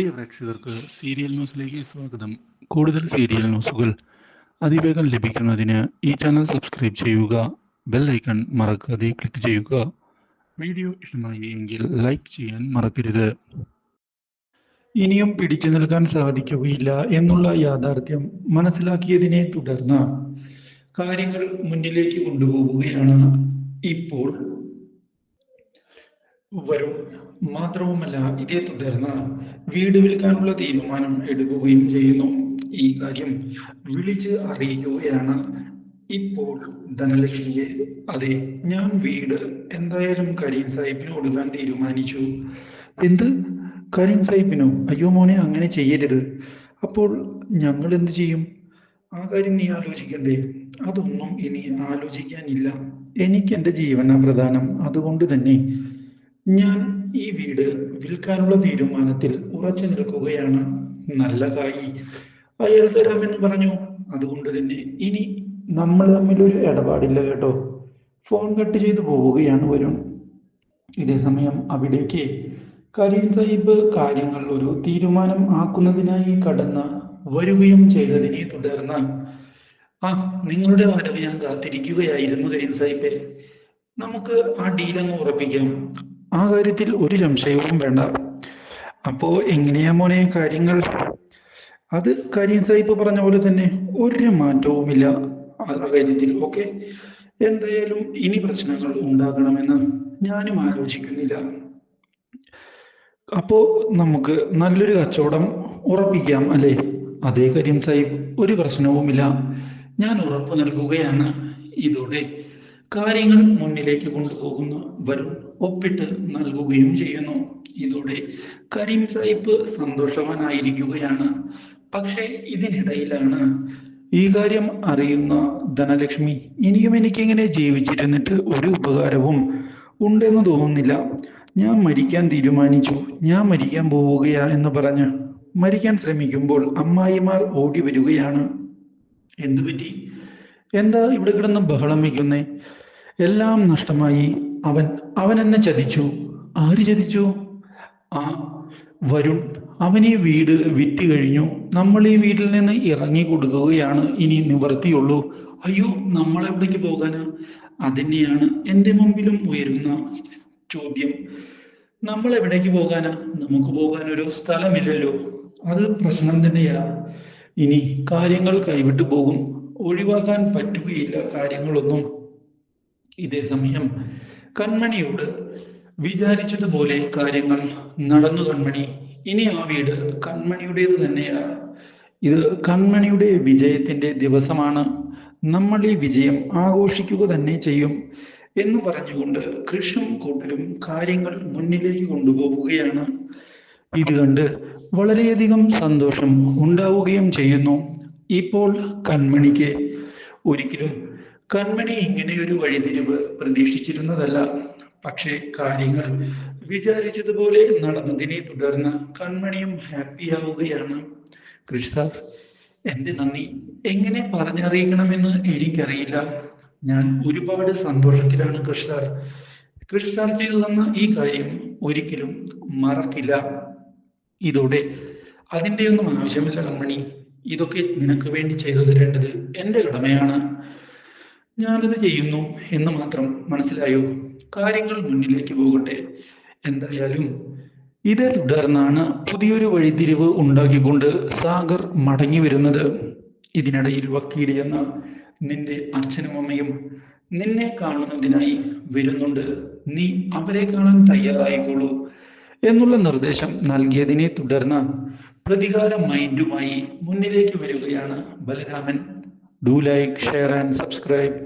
പ്രിയ പ്രേക്ഷകർക്ക് സീരിയൽ ന്യൂസിലേക്ക് സ്വാഗതം. കൂടുതൽ സീരിയൽ ന്യൂസുകൾ അതിവേഗം ലഭിക്കുന്നതിന് ഈ ചാനൽ സബ്സ്ക്രൈബ് ചെയ്യുക. ബെൽ ഐക്കൺ മറക്കാതെ ക്ലിക്ക് ചെയ്യുക. വീഡിയോ ഇഷ്ടമായി എങ്കിൽ ലൈക്ക് ചെയ്യാൻ മറക്കരുത്. ഇനിയും പിടിച്ചു നിൽക്കാൻ സാധിക്കുകയില്ല എന്നുള്ള യാഥാർത്ഥ്യം മനസ്സിലാക്കിയതിനെ തുടർന്ന് കാര്യങ്ങൾ മുന്നിലേക്ക് കൊണ്ടുപോവുകയാണ് ഇപ്പോൾ വരുൺ. മാത്രവുമല്ല, ഇതേ തുടർന്ന് വീട് വിൽക്കാനുള്ള തീരുമാനം എടുക്കുകയും ചെയ്യുന്നു. ഈ കാര്യം വിളിച്ച് അറിയിക്കുകയാണ് ഇപ്പോൾ ധനലക്ഷ്മിയെ. അതെ, ഞാൻ വീട് എന്തായാലും കരീം സാഹിബിന് കൊടുക്കാൻ തീരുമാനിച്ചു. എന്ത്? കരീം സാഹിബിനോ? അയ്യോ മോനെ, അങ്ങനെ ചെയ്യരുത്. അപ്പോൾ ഞങ്ങൾ എന്ത് ചെയ്യും? ആ കാര്യം നീ ആലോചിക്കണ്ടേ? അതൊന്നും ഇനി ആലോചിക്കാനില്ല. എനിക്ക് എൻ്റെ ജീവനാ പ്രധാനം. അതുകൊണ്ട് തന്നെ ഞാൻ ഈ വീട് വിൽക്കാനുള്ള തീരുമാനത്തിൽ ഉറച്ചു നിൽക്കുകയാണ്. നല്ല കായി അയാൾ തരാമെന്ന് പറഞ്ഞു. അതുകൊണ്ട് തന്നെ ഇനി നമ്മൾ തമ്മിലൊരു ഇടപാടില്ല കേട്ടോ. ഫോൺ കട്ട് ചെയ്തു പോവുകയാണ് വരുൺ. ഇതേ സമയം അവിടേക്ക് കരീം സാഹിബ് കാര്യങ്ങൾ ഒരു തീരുമാനം ആക്കുന്നതിനായി കടന്ന് വരികയും ചെയ്തതിനെ തുടർന്ന്, നിങ്ങളുടെ വരവ് ഞാൻ കാത്തിരിക്കുകയായിരുന്നു കരീം സാഹിബെ. നമുക്ക് ആ ഡീലങ്ങ് ഉറപ്പിക്കാം. ആ കാര്യത്തിൽ ഒരു സംശയവും വേണ്ട. അപ്പോ എങ്ങനെയാ മോനെ കാര്യങ്ങൾ? അത് കരീം സാഹിബ് പറഞ്ഞ പോലെ തന്നെ ഒരു മാറ്റവുമില്ല ആ കാര്യത്തിൽ. ഓക്കെ, എന്തായാലും ഇനി പ്രശ്നങ്ങൾ ഉണ്ടാകണമെന്ന് ഞാനും ആലോചിക്കുന്നില്ല. അപ്പോ നമുക്ക് നല്ലൊരു കച്ചവടം ഉറപ്പിക്കാം അല്ലേ? അതേ കരീം സാഹിബ്, ഒരു പ്രശ്നവുമില്ല, ഞാൻ ഉറപ്പു നൽകുകയാണ്. ഇതോടെ കാര്യങ്ങൾ മുന്നിലേക്ക് കൊണ്ടുപോകുന്ന വരുൺ ഒപ്പിട്ട് നൽകുകയും ചെയ്യുന്നു. ഇതോടെ കരീം സാഹിബ് സന്തോഷവാനായിരിക്കുകയാണ്. പക്ഷേ ഇതിനിടയിലാണ് ഈ കാര്യം അറിയുന്ന ധനലക്ഷ്മി, ഇനിയും എനിക്കിങ്ങനെ ജീവിച്ചിരുന്നിട്ട് ഒരു ഉപകാരവും ഉണ്ടെന്ന് തോന്നുന്നില്ല. ഞാൻ മരിക്കാൻ തീരുമാനിച്ചു, ഞാൻ മരിക്കാൻ പോവുകയാ എന്ന് പറഞ്ഞ് മരിക്കാൻ ശ്രമിക്കുമ്പോൾ അമ്മായിമാർ ഓടി വരികയാണ്. എന്തുപറ്റി? എന്താ ഇവിടെ കിടന്ന് ബഹളം വയ്ക്കുന്നേ? എല്ലാം നഷ്ടമായി. അവൻ എന്നെ ചതിച്ചു. ആര് ചതിച്ചു? വരുൺ. അവൻ ഈ വീട് വിറ്റ് കഴിഞ്ഞു. നമ്മൾ ഈ വീട്ടിൽ നിന്ന് ഇറങ്ങി കൊടുക്കുകയാണ് ഇനി നിവർത്തിയുള്ളൂ. അയ്യോ, നമ്മൾ എവിടേക്ക് പോകാനാ? അതന്നെയാണ് എൻ്റെ മുമ്പിലും ഉയരുന്ന ചോദ്യം. നമ്മൾ എവിടേക്ക് പോകാനാ? നമുക്ക് പോകാൻ ഒരു സ്ഥലമില്ലല്ലോ. അത് പ്രശ്നം തന്നെയാ. ഇനി കാര്യങ്ങൾ കൈവിട്ടു പോകും. ഒഴിവാക്കാൻ പറ്റുകയില്ല കാര്യങ്ങളൊന്നും. ഇതേ സമയം കൺമണിയോട് വിചാരിച്ചതുപോലെ കാര്യങ്ങൾ നടന്നു. കൺമണി, ഇനി ആ വീട് കൺമണിയുടേത് തന്നെയാ. ഇത് കൺമണിയുടെ വിജയത്തിന്റെ ദിവസമാണ്. നമ്മൾ ഈ വിജയം ആഘോഷിക്കുക തന്നെ ചെയ്യും എന്ന് പറഞ്ഞുകൊണ്ട് കൃഷും കൂട്ടരും കാര്യങ്ങൾ മുന്നിലേക്ക് കൊണ്ടുപോവുകയാണ്. ഇത് കണ്ട് വളരെയധികം സന്തോഷം ഉണ്ടാവുകയും ചെയ്യുന്നു ഇപ്പോൾ കൺമണിക്ക്. ഒരിക്കലും കൺമണി ഇങ്ങനെയൊരു വഴിതിരിവ് പ്രതീക്ഷിച്ചിരുന്നതല്ല. പക്ഷേ കാര്യങ്ങൾ വിചാരിച്ചതുപോലെ നടന്നതിനെ തുടർന്ന് കൺമണിയും ഹാപ്പിയാവുകയാണ്. കൃഷ് സാർ, എൻ്റെ നന്ദി എങ്ങനെ പറഞ്ഞറിയിക്കണമെന്ന് എനിക്കറിയില്ല. ഞാൻ ഒരുപാട് സന്തോഷത്തിലാണ് കൃഷ് സാർ. കൃഷ് സാർ ചെയ്തു തന്ന ഈ കാര്യം ഒരിക്കലും മറക്കില്ല. ഇതോടെ അതിൻ്റെയൊന്നും ആവശ്യമില്ല കൺമണി. ഇതൊക്കെ നിനക്ക് വേണ്ടി ചെയ്തു തരേണ്ടത് എൻ്റെ കടമയാണ്. ഞാനത് ചെയ്യുന്നു എന്ന് മാത്രം, മനസ്സിലായോ? കാര്യങ്ങൾ മുന്നിലേക്ക് പോകട്ടെ. എന്തായാലും ഇതേ തുടർന്നാണ് പുതിയൊരു വഴിതിരിവ് ഉണ്ടാക്കിക്കൊണ്ട് സാഗർ മടങ്ങി വരുന്നത്. ഇതിനിടയിൽ വക്കീൽ എന്ന നിന്റെ അച്ഛനും അമ്മയും നിന്നെ കാണുന്നതിനായി വരുന്നുണ്ട്. നീ അവരെ കാണാൻ തയ്യാറായിക്കോളൂ എന്നുള്ള നിർദ്ദേശം നൽകിയതിനെ തുടർന്ന് പ്രതികാര മൈൻഡുമായി മുന്നിലേക്ക് വരികയാണ് Balaraman. Do like, share and subscribe.